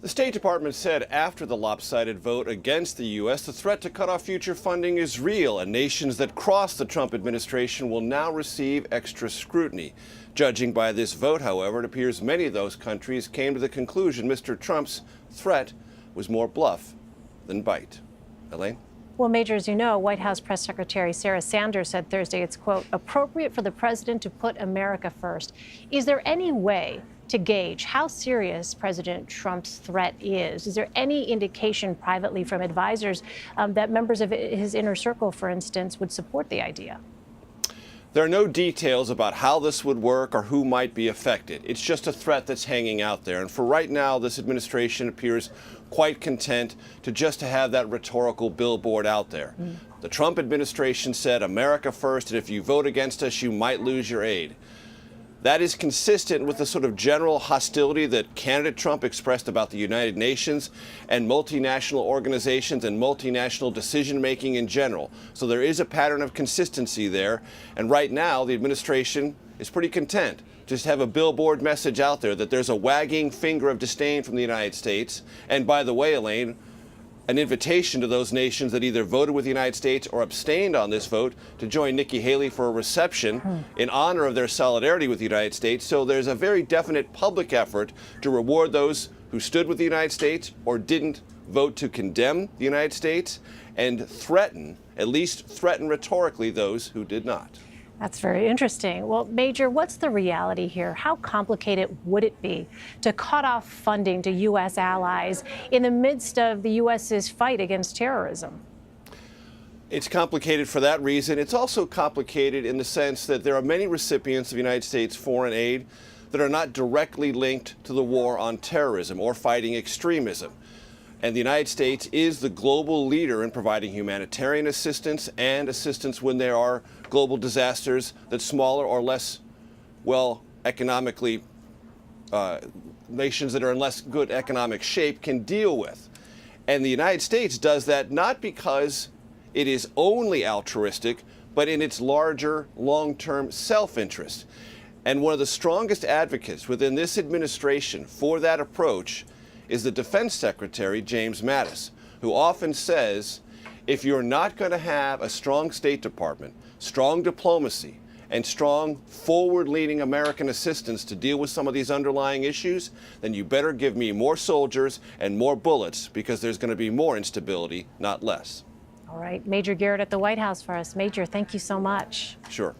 The State Department said after the lopsided vote against the U.S., the threat to cut off future funding is real, and nations that cross the Trump administration will now receive extra scrutiny. Judging by this vote, however, it appears many of those countries came to the conclusion Mr. Trump's threat was more bluff than bite. Elaine? Well, Major, as you know, White House Press Secretary Sarah Sanders said Thursday it's, quote, appropriate for the president to put America first. Is there any way to gauge how serious President Trump's threat is? Is there any indication privately from advisors that members of his inner circle, for instance, would support the idea? There are no details about how this would work or who might be affected. It's just a threat that's hanging out there. And for right now, this administration appears quite content to just have that rhetorical billboard out there. The Trump administration said, America first, and if you vote against us, you might lose your aid. That is consistent with the sort of general hostility that candidate Trump expressed about the United Nations and multinational organizations and multinational decision-making in general. So there is a pattern of consistency there. And right now, the administration is pretty content. Just have a billboard message out there that there's a wagging finger of disdain from the United States. And by the way, Elaine, an invitation to those nations that either voted with the United States or abstained on this vote to join Nikki Haley for a reception in honor of their solidarity with the United States. So there's a very definite public effort to reward those who stood with the United States or didn't vote to condemn the United States and threaten, at least threaten rhetorically, those who did not. That's very interesting. Well, Major, what's the reality here? How complicated would it be to cut off funding to U.S. allies in the midst of the U.S.'s fight against terrorism? It's complicated for that reason. It's also complicated in the sense that there are many recipients of United States foreign aid that are not directly linked to the war on terrorism or fighting extremism. And the United States is the global leader in providing humanitarian assistance and assistance when there are global disasters that smaller or less well economically nations that are in less good economic shape can deal with. And the United States does that not because it is only altruistic, but in its larger long-term self-interest. And one of the strongest advocates within this administration for that approach is the Defense Secretary, James Mattis, who often says, if you're not going to have a strong State Department, strong diplomacy, and strong forward-leaning American assistance to deal with some of these underlying issues, then you better give me more soldiers and more bullets because there's going to be more instability, not less. All right, Major Garrett at the White House for us. Major, thank you so much. Sure.